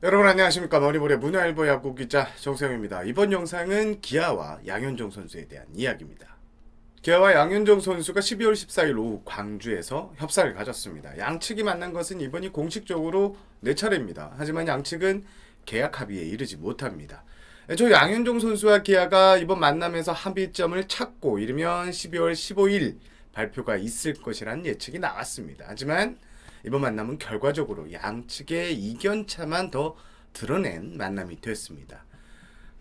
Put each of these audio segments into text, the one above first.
여러분 안녕하십니까. 머리볼의 문화일보 야구 기자 정세영입니다. 이번 영상은 기아와 양현종 선수에 대한 이야기입니다. 기아와 양현종 선수가 12월 14일 오후 광주에서 협상을 가졌습니다. 양측이 만난 것은 이번이 공식적으로 4차례입니다. 하지만 양측은 계약 합의에 이르지 못합니다. 저 양현종 선수와 기아가 이번 만남에서 합의점을 찾고 이르면 12월 15일 발표가 있을 것이라는 예측이 나왔습니다. 하지만 이번 만남은 결과적으로 양측의 이견차만 더 드러낸 만남이 됐습니다.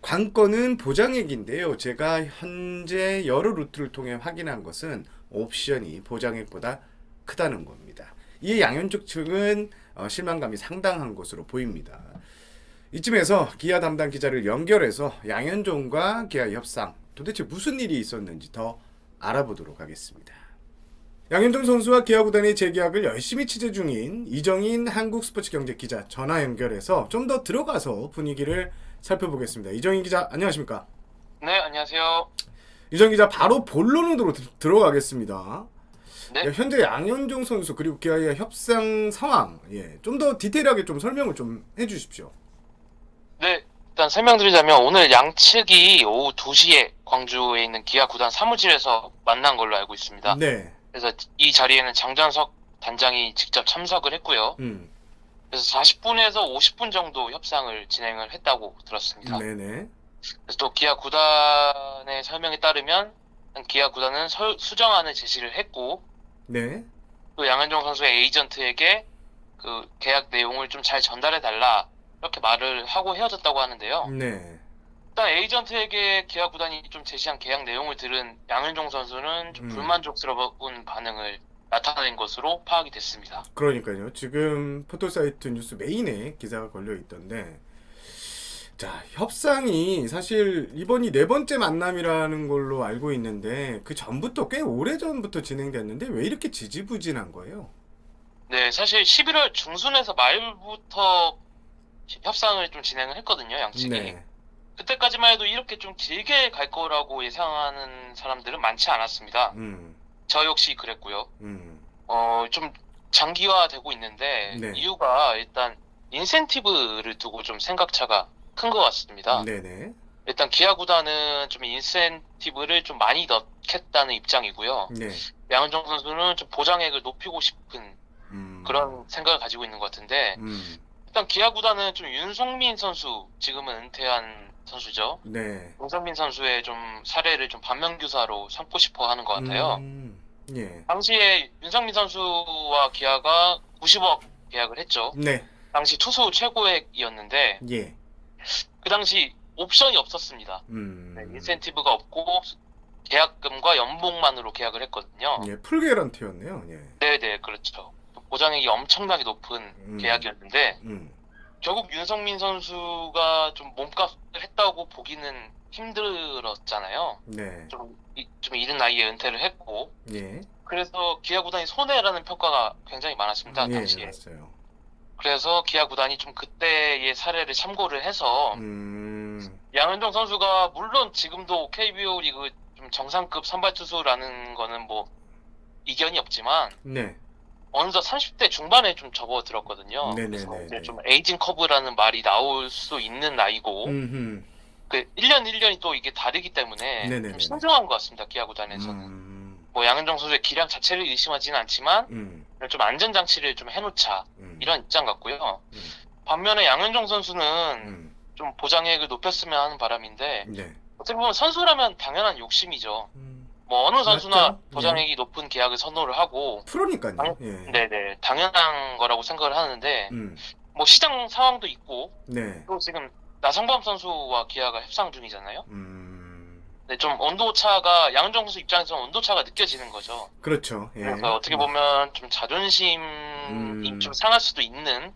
관건은 보장액인데요. 제가 현재 여러 루트를 통해 확인한 것은 옵션이 보장액보다 크다는 겁니다. 이에 양현종 측은 실망감이 상당한 것으로 보입니다. 이쯤에서 기아 담당 기자를 연결해서 양현종과 기아 협상 도대체 무슨 일이 있었는지 더 알아보도록 하겠습니다. 양현종 선수와 기아 구단의 재계약을 열심히 취재 중인 이정인 한국스포츠경제 기자 전화 연결해서 좀 더 들어가서 분위기를 살펴보겠습니다. 이정인 기자 안녕하십니까? 네, 안녕하세요. 이정인 기자 바로 본론으로 들어가겠습니다. 네, 현재 양현종 선수 그리고 기아의 협상 상황 좀 더 디테일하게 좀 설명을 좀 해주십시오. 네, 일단 설명드리자면 오늘 양측이 오후 2시에 광주에 있는 기아 구단 사무실에서 만난 걸로 알고 있습니다. 네. 그래서 이 자리에는 장전석 단장이 직접 참석을 했고요. 그래서 40분에서 50분 정도 협상을 진행을 했다고 들었습니다. 네네. 그래서 또 기아 구단의 설명에 따르면 기아 구단은 수정안을 제시를 했고 네. 또 양현종 선수의 에이전트에게 그 계약 내용을 좀 잘 전달해 달라 이렇게 말을 하고 헤어졌다고 하는데요. 네. 일단 에이전트에게 기아 구단이 좀 제시한 계약 내용을 들은 양현종 선수는 좀 불만족스러운 반응을 나타낸 것으로 파악이 됐습니다. 그러니까요. 지금 포토사이트 뉴스 메인에 기사가 걸려 있던데, 자, 협상이 사실 이번이 네 번째 만남이라는 걸로 알고 있는데 그 전부터 꽤 오래 전부터 진행됐는데 왜 이렇게 지지부진한 거예요? 네, 사실 11월 중순에서 말부터 협상을 좀 진행을 했거든요, 양측이. 네. 그때까지만 해도 이렇게 좀 길게 갈 거라고 예상하는 사람들은 많지 않았습니다. 음. 저 역시 그랬고요. 음. 좀 장기화되고 있는데 네. 이유가 일단 인센티브를 두고 좀 생각차가 큰 것 같습니다. 네네. 일단 기아 구단은 좀 인센티브를 좀 많이 넣겠다는 입장이고요. 네. 양현종 선수는 좀 보장액을 높이고 싶은 그런 생각을 가지고 있는 것 같은데 일단 기아 구단은 좀 윤성민 선수 지금은 은퇴한 선수죠. 네. 윤성민 선수의 좀 사례를 좀 반면교사로 삼고 싶어 하는 것 같아요. 예. 당시에 윤성민 선수와 기아가 90억 계약을 했죠. 네. 당시 투수 최고액이었는데 예. 그 당시 옵션이 없었습니다. 네, 인센티브가 없고 계약금과 연봉만으로 계약을 했거든요. 예. 풀게런티였네요. 예. 네네, 그렇죠. 보장액이 엄청나게 높은 계약이었는데 결국 윤성민 선수가 좀 몸값을 했다고 보기는 힘들었잖아요. 네. 좀 이른 나이에 은퇴를 했고 예. 그래서 기아 구단이 손해라는 평가가 굉장히 많았습니다, 예, 당시에. 맞아요. 그래서 기아 구단이 좀 그때의 사례를 참고를 해서 양현종 선수가 물론 지금도 KBO 리그 좀 정상급 선발 투수라는 거는 뭐 이견이 없지만 네. 어느덧 30대 중반에 좀 접어들었거든요. 그래서 네네네. 이제 좀 에이징 커브라는 말이 나올 수 있는 나이고 그 1년 1년이 또 이게 다르기 때문에 네네네. 좀 신중한 것 같습니다, 기아 구단에서는. 뭐 양현종 선수의 기량 자체를 의심하지는 않지만 좀 안전장치를 좀 해놓자 이런 입장 같고요. 반면에 양현종 선수는 좀 보장액을 높였으면 하는 바람인데 네. 어떻게 보면 선수라면 당연한 욕심이죠. 뭐 어느 선수나 맞죠? 보장액이 높은 계약을 선호를 하고 프로니까요. 예. 네네 당연한 거라고 생각을 하는데 뭐 시장 상황도 있고 네. 또 지금 나성범 선수와 기아가 협상 중이잖아요. 네, 좀 온도차가 양현종 선수 입장에서는 온도차가 느껴지는 거죠. 그렇죠. 예. 그래서 어떻게 보면 좀 자존심이 좀 상할 수도 있는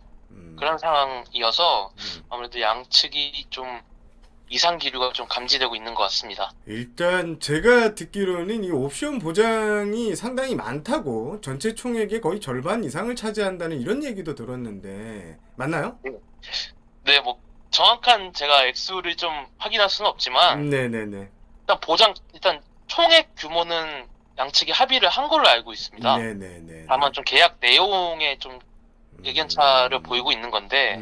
그런 상황이어서 아무래도 양측이 좀 이상 기류가 좀 감지되고 있는 것 같습니다. 일단 제가 듣기로는 이 옵션 보장이 상당히 많다고 전체 총액의 거의 절반 이상을 차지한다는 이런 얘기도 들었는데 맞나요? 네, 뭐 정확한 제가 액수를 좀 확인할 수는 없지만 네네네. 일단 총액 규모는 양측이 합의를 한 걸로 알고 있습니다. 네네네. 다만 좀 계약 내용에 좀 의견차를 보이고 있는 건데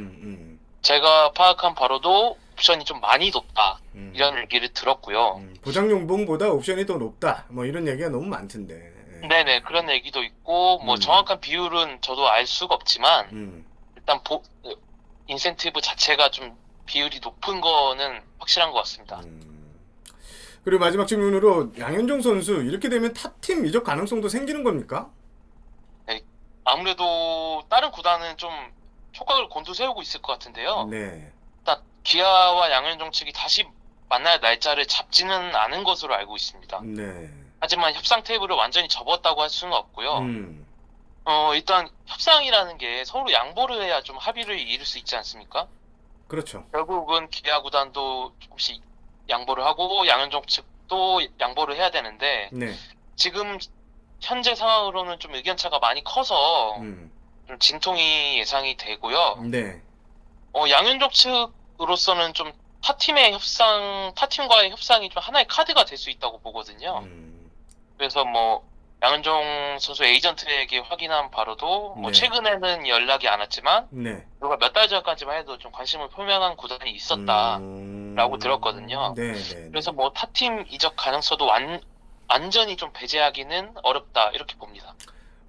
제가 파악한 바로도 옵션이 좀 많이 높다. 이런 얘기를 들었고요. 보장 연봉보다 옵션이 더 높다. 뭐 이런 얘기가 너무 많던데. 예. 네네, 그런 얘기도 있고, 뭐 정확한 비율은 저도 알 수가 없지만, 일단 인센티브 자체가 좀 비율이 높은 거는 확실한 것 같습니다. 그리고 마지막 질문으로 양현종 선수 이렇게 되면 탑팀 이적 가능성도 생기는 겁니까? 네, 아무래도 다른 구단은 좀 촉각을 곤두세우고 있을 것 같은데요. 네. 일단 기아와 양현종 측이 다시 만날 날짜를 잡지는 않은 것으로 알고 있습니다. 네. 하지만 협상 테이블을 완전히 접었다고 할 수는 없고요. 일단 협상이라는 게 서로 양보를 해야 좀 합의를 이룰 수 있지 않습니까? 그렇죠. 결국은 기아 구단도 조금씩 양보를 하고 양현종 측도 양보를 해야 되는데 네. 지금 현재 상황으로는 좀 의견차가 많이 커서 좀 진통이 예상이 되고요. 네. 양현종 측으로서는 좀 타팀과의 협상이 좀 하나의 카드가 될 수 있다고 보거든요. 그래서 뭐 양현종 선수 에이전트에게 확인한 바로도 뭐 네. 최근에는 연락이 안 왔지만 네. 누가 몇 달 전까지만 해도 좀 관심을 표명한 구단이 있었다라고 들었거든요. 네, 네. 그래서 뭐 타팀 이적 가능성도 완전히 좀 배제하기는 어렵다 이렇게 봅니다.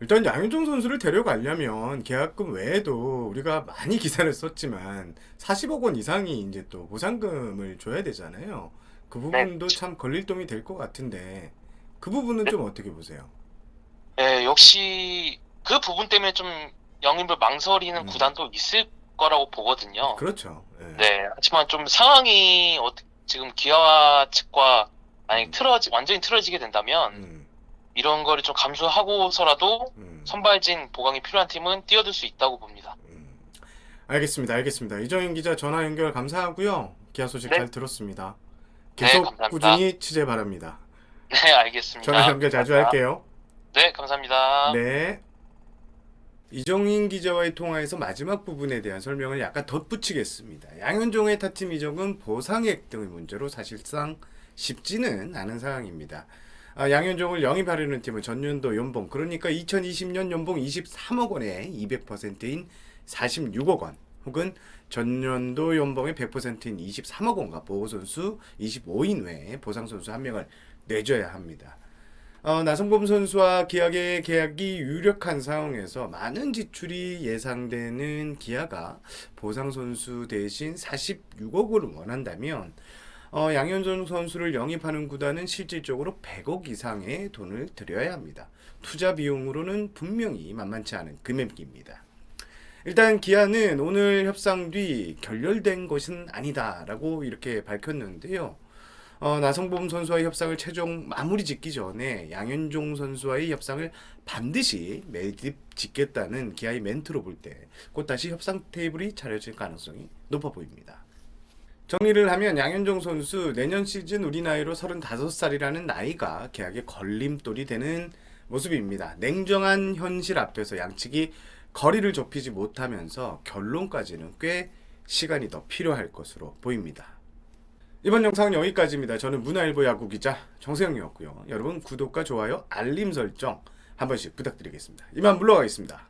일단 양현종 선수를 데려가려면 계약금 외에도 우리가 많이 기사를 썼지만 40억 원 이상이 이제 또 보상금을 줘야 되잖아요. 그 부분도 네. 참 걸릴동이 될 것 같은데 그 부분은 좀 어떻게 보세요? 네, 역시 그 부분 때문에 좀 영입을 망설이는 구단도 있을 거라고 보거든요. 그렇죠. 네, 하지만 좀 상황이 지금 기아 측과 만약 완전히 틀어지게 된다면 이런 거를 좀 감수하고서라도 선발진 보강이 필요한 팀은 뛰어들 수 있다고 봅니다. 알겠습니다. 알겠습니다. 이정인 기자 전화 연결 감사하고요. 기아 소식 네. 잘 들었습니다. 네, 계속 감사합니다. 꾸준히 취재 바랍니다. 네, 알겠습니다. 전화 연결 자주 감사합니다. 할게요. 네, 감사합니다. 네. 이정인 기자와의 통화에서 마지막 부분에 대한 설명을 약간 덧붙이겠습니다. 양현종의 타팀 이적은 보상액 등의 문제로 사실상 쉽지는 않은 상황입니다. 양현종을 영입하려는 팀은 전년도 연봉, 그러니까 2020년 연봉 23억 원에 200%인 46억 원, 혹은 전년도 연봉의 100%인 23억 원과 보호선수 25인 외에 보상선수 1명을 내줘야 합니다. 나성범 선수와 기아의 계약이 유력한 상황에서 많은 지출이 예상되는 기아가 보상 선수 대신 46억 원을 원한다면 양현종 선수를 영입하는 구단은 실질적으로 100억 이상의 돈을 들여야 합니다. 투자 비용으로는 분명히 만만치 않은 금액입니다. 일단 기아는 오늘 협상 뒤 결렬된 것은 아니다라고 이렇게 밝혔는데요. 나성범 선수와의 협상을 최종 마무리 짓기 전에 양현종 선수와의 협상을 반드시 매듭 짓겠다는 기아의 멘트로 볼 때 곧 다시 협상 테이블이 차려질 가능성이 높아 보입니다. 정리를 하면 양현종 선수 내년 시즌 우리 나이로 35살이라는 나이가 계약의 걸림돌이 되는 모습입니다. 냉정한 현실 앞에서 양측이 거리를 좁히지 못하면서 결론까지는 꽤 시간이 더 필요할 것으로 보입니다. 이번 영상은 여기까지입니다. 저는 문화일보 야구 기자 정세영이었고요. 여러분 구독과 좋아요, 알림 설정 한 번씩 부탁드리겠습니다. 이만 물러가겠습니다.